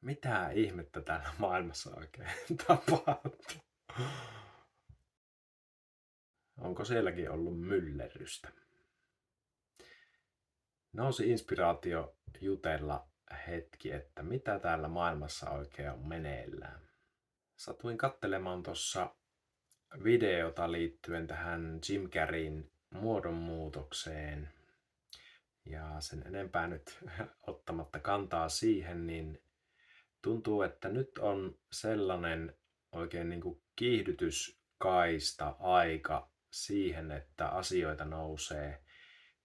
Mitä ihmettä täällä maailmassa oikein tapahtuu? Onko sielläkin ollut myllerrystä? Nousi inspiraatio jutella hetki, että mitä täällä maailmassa oikein on meneillään. Satuin katselemaan tuossa videota liittyen tähän Jim Carreyn muodonmuutokseen. Ja sen enempää nyt ottamatta kantaa siihen, niin tuntuu, että nyt on sellainen oikein niin kuin kiihdytyskaista aika siihen, että asioita nousee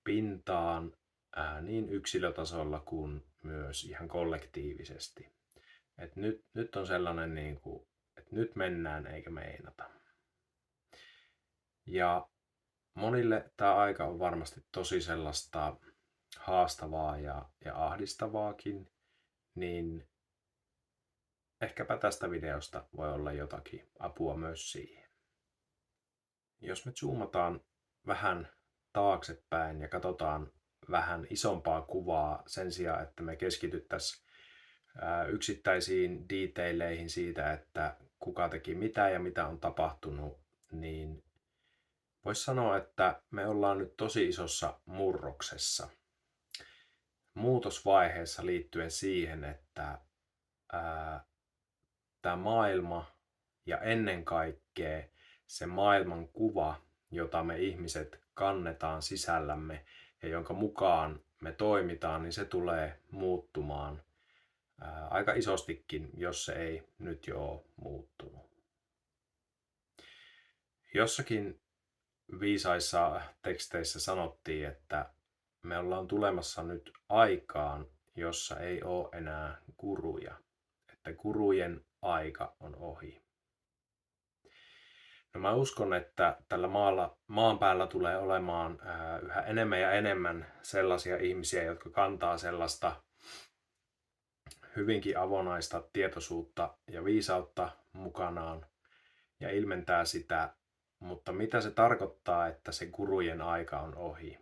pintaan niin yksilötasolla kuin myös ihan kollektiivisesti. Et nyt on sellainen, niin kuin, että nyt mennään eikä meinata. Ja monille tämä aika on varmasti tosi sellaista haastavaa ja ahdistavaakin, niin ehkäpä tästä videosta voi olla jotakin apua myös siihen. Jos me zoomataan vähän taaksepäin ja katsotaan vähän isompaa kuvaa sen sijaan, että me keskityttäisiin yksittäisiin detaileihin siitä, että kuka teki mitä ja mitä on tapahtunut, niin voisi sanoa, että me ollaan nyt tosi isossa murroksessa. Muutosvaiheessa liittyen siihen, että tämä maailma ja ennen kaikkea se maailman kuva, jota me ihmiset kannetaan sisällämme ja jonka mukaan me toimitaan, niin se tulee muuttumaan aika isostikin, jos se ei nyt jo ole muuttunut. Jossakin viisaissa teksteissä sanottiin, että me ollaan tulemassa nyt aikaan, jossa ei ole enää guruja, että gurujen aika on ohi. No mä uskon, että tällä maan päällä tulee olemaan yhä enemmän ja enemmän sellaisia ihmisiä, jotka kantaa sellaista hyvinkin avonaista tietoisuutta ja viisautta mukanaan ja ilmentää sitä, mutta mitä se tarkoittaa, että se gurujen aika on ohi?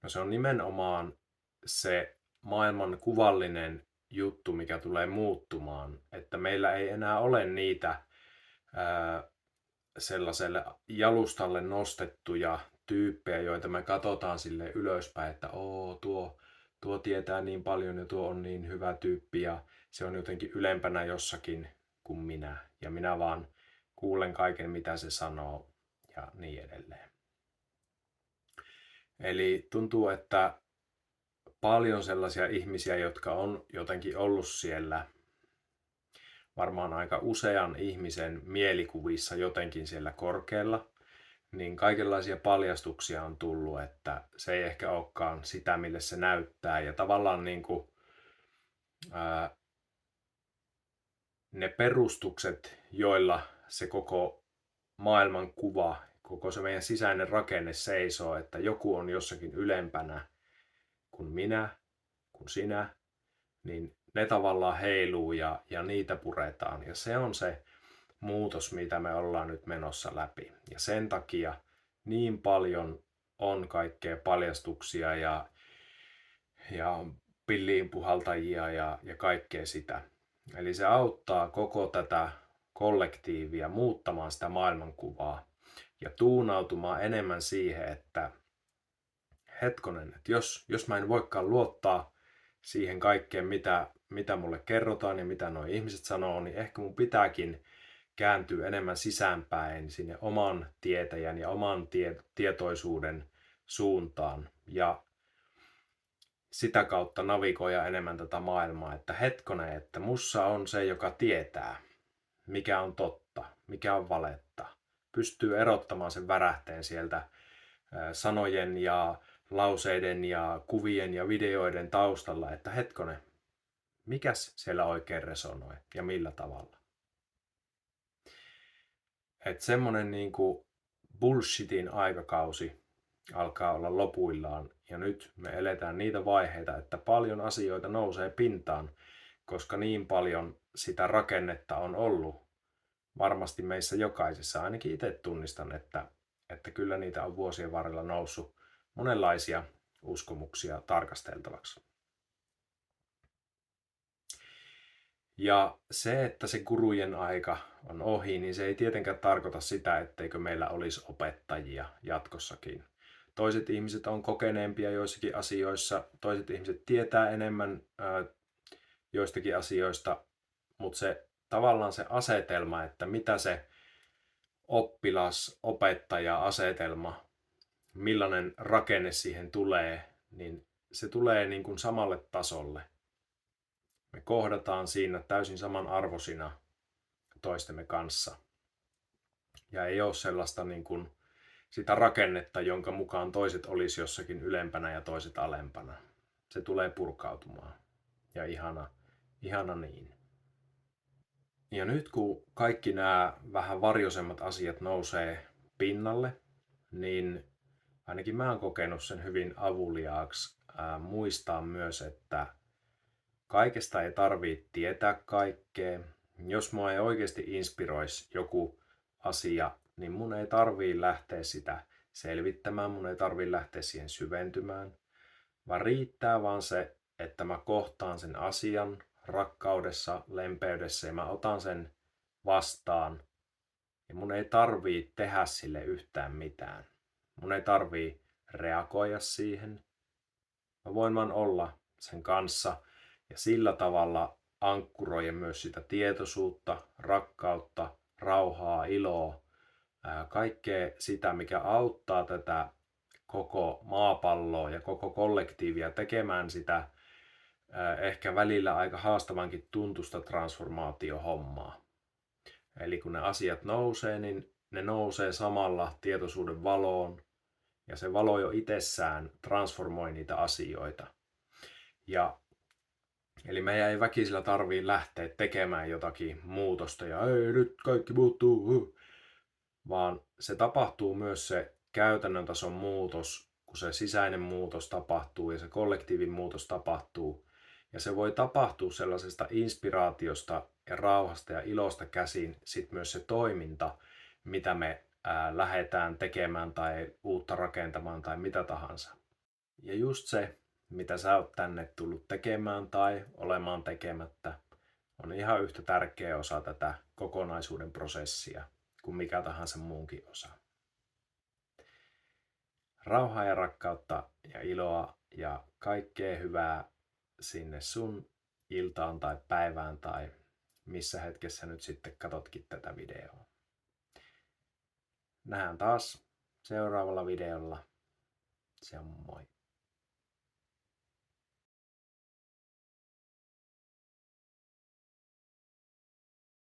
No se on nimenomaan se maailman kuvallinen juttu, mikä tulee muuttumaan, että meillä ei enää ole niitä sellaiselle jalustalle nostettuja tyyppejä, joita me katsotaan sille ylöspäin, että tuo tietää niin paljon ja tuo on niin hyvä tyyppi ja se on jotenkin ylempänä jossakin kuin minä ja minä vaan kuulen kaiken mitä se sanoo ja niin edelleen. Eli tuntuu, että paljon sellaisia ihmisiä, jotka on jotenkin ollut siellä varmaan aika usean ihmisen mielikuvissa jotenkin siellä korkealla, niin kaikenlaisia paljastuksia on tullut, että se ei ehkä olekaan sitä, mille se näyttää. Ja tavallaan niin kuin, ne perustukset, joilla se koko maailman kuva, koko se meidän sisäinen rakenne seisoo, että joku on jossakin ylempänä kuin minä, kuin sinä, niin ne tavallaan heiluu ja niitä puretaan. Ja se on se muutos, mitä me ollaan nyt menossa läpi. Ja sen takia niin paljon on kaikkea paljastuksia ja pilliin puhaltajia ja kaikkea sitä. Eli se auttaa koko tätä kollektiivia muuttamaan sitä maailmankuvaa ja tuunautumaan enemmän siihen, että hetkonen, että jos mä en voikaan luottaa siihen kaikkeen, mitä mulle kerrotaan ja mitä nuo ihmiset sanoo, niin ehkä mun pitääkin kääntyy enemmän sisäänpäin sinne oman tietäjän ja oman tietoisuuden suuntaan ja sitä kautta navigoida enemmän tätä maailmaa, että hetkonen, että mussa on se, joka tietää, mikä on totta, mikä on valetta, pystyy erottamaan sen värähteen sieltä sanojen ja lauseiden ja kuvien ja videoiden taustalla, että hetkonen, mikäs siellä oikein resonoi ja millä tavalla. Että semmonen niinku bullshitin aikakausi alkaa olla lopuillaan ja nyt me eletään niitä vaiheita, että paljon asioita nousee pintaan, koska niin paljon sitä rakennetta on ollut varmasti meissä jokaisessa. Ainakin itse tunnistan, että kyllä niitä on vuosien varrella noussut monenlaisia uskomuksia tarkasteltavaksi. Ja se, että se gurujen aika on ohi, niin se ei tietenkään tarkoita sitä, etteikö meillä olisi opettajia jatkossakin. Toiset ihmiset on kokeneempia joissakin asioissa, toiset ihmiset tietää enemmän joistakin asioista, mutta se tavallaan se asetelma, että mitä se oppilas-opettaja-asetelma, millainen rakenne siihen tulee, niin se tulee niin kuin samalle tasolle. Me kohdataan siinä täysin samanarvoisina toistemme kanssa. Ja ei ole sellaista niin kuin sitä rakennetta, jonka mukaan toiset olisi jossakin ylempänä ja toiset alempana. Se tulee purkautumaan. Ja ihana niin. Ja nyt kun kaikki nämä vähän varjoisemmat asiat nousee pinnalle, niin ainakin mä oon kokenut sen hyvin avuliaaksi muistaa myös, että kaikesta ei tarvitse tietää kaikkea. Jos mua ei oikeasti inspiroisi joku asia, niin mun ei tarvii lähteä sitä selvittämään, mun ei tarvii lähteä siihen syventymään, vaan riittää vaan se, että mä kohtaan sen asian rakkaudessa, lempeydessä ja mä otan sen vastaan. Ja mun ei tarvii tehdä sille yhtään mitään. Mun ei tarvii reagoida siihen. Mä voin vaan olla sen kanssa ja sillä tavalla ankkuroida myös sitä tietoisuutta, rakkautta, rauhaa, iloa, kaikkea sitä, mikä auttaa tätä koko maapalloa ja koko kollektiivia tekemään sitä ehkä välillä aika haastavankin tuntusta transformaatiohommaa. Eli kun ne asiat nousee, niin ne nousee samalla tietoisuuden valoon ja se valo jo itsessään transformoi niitä asioita. Eli meidän ei väkisellä tarvii lähteä tekemään jotakin muutosta ja ei nyt kaikki muuttuu, vaan se tapahtuu myös se käytännön tason muutos, kun se sisäinen muutos tapahtuu ja se kollektiivin muutos tapahtuu. Ja se voi tapahtua sellaisesta inspiraatiosta ja rauhasta ja ilosta käsin sit myös se toiminta, mitä me lähdetään tekemään tai uutta rakentamaan tai mitä tahansa. Ja just se, mitä sä oot tänne tullut tekemään tai olemaan tekemättä, on ihan yhtä tärkeä osa tätä kokonaisuuden prosessia kuin mikä tahansa muunkin osa. Rauhaa ja rakkautta ja iloa ja kaikkea hyvää sinne sun iltaan tai päivään tai missä hetkessä nyt sitten katotkin tätä videoa. Nähdään taas seuraavalla videolla. Se on moi.